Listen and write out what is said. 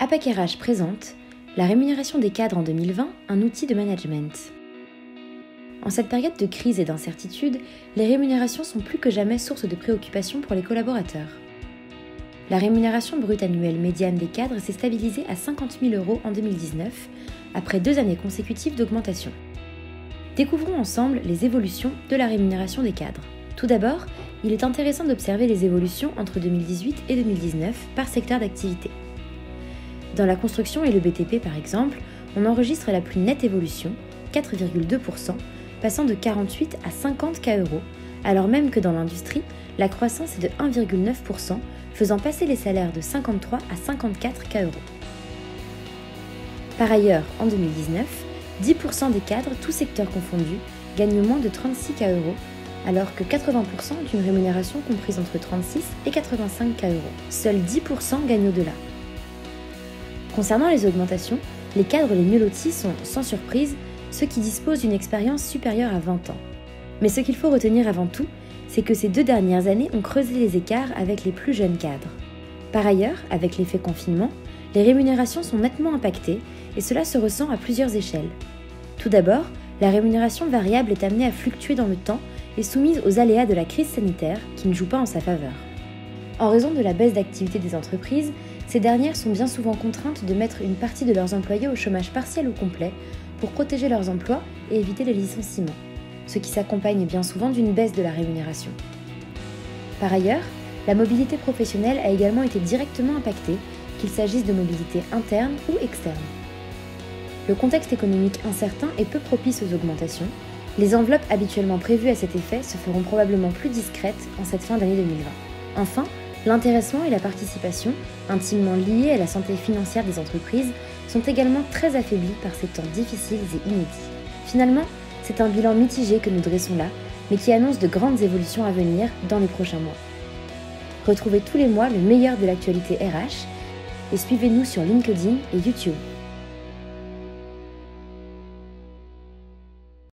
APAC RH présente la rémunération des cadres en 2020, un outil de management. En cette période de crise et d'incertitude, les rémunérations sont plus que jamais source de préoccupation pour les collaborateurs. La rémunération brute annuelle médiane des cadres s'est stabilisée à 50 000 € en 2019, après 2 années consécutives d'augmentation. Découvrons ensemble les évolutions de la rémunération des cadres. Tout d'abord, il est intéressant d'observer les évolutions entre 2018 et 2019 par secteur d'activité. Dans la construction et le BTP par exemple, on enregistre la plus nette évolution, 4,2%, passant de 48 à 50 K €, alors même que dans l'industrie, la croissance est de 1,9%, faisant passer les salaires de 53 à 54 K €. Par ailleurs, en 2019, 10% des cadres, tous secteurs confondus, gagnent moins de 36 K €, alors que 80% ont une rémunération comprise entre 36 et 85 K €. Seuls 10% gagnent au-delà. Concernant les augmentations, les cadres les mieux lotis sont, sans surprise, ceux qui disposent d'une expérience supérieure à 20 ans. Mais ce qu'il faut retenir avant tout, c'est que ces 2 dernières années ont creusé les écarts avec les plus jeunes cadres. Par ailleurs, avec l'effet confinement, les rémunérations sont nettement impactées et cela se ressent à plusieurs échelles. Tout d'abord, la rémunération variable est amenée à fluctuer dans le temps et soumise aux aléas de la crise sanitaire qui ne jouent pas en sa faveur. En raison de la baisse d'activité des entreprises, ces dernières sont bien souvent contraintes de mettre une partie de leurs employés au chômage partiel ou complet pour protéger leurs emplois et éviter les licenciements, ce qui s'accompagne bien souvent d'une baisse de la rémunération. Par ailleurs, la mobilité professionnelle a également été directement impactée, qu'il s'agisse de mobilité interne ou externe. Le contexte économique incertain est peu propice aux augmentations. Les enveloppes habituellement prévues à cet effet se feront probablement plus discrètes en cette fin d'année 2020. Enfin, l'intéressement et la participation, intimement liés à la santé financière des entreprises, sont également très affaiblis par ces temps difficiles et inédits. Finalement, c'est un bilan mitigé que nous dressons là, mais qui annonce de grandes évolutions à venir dans les prochains mois. Retrouvez tous les mois le meilleur de l'actualité RH et suivez-nous sur LinkedIn et YouTube.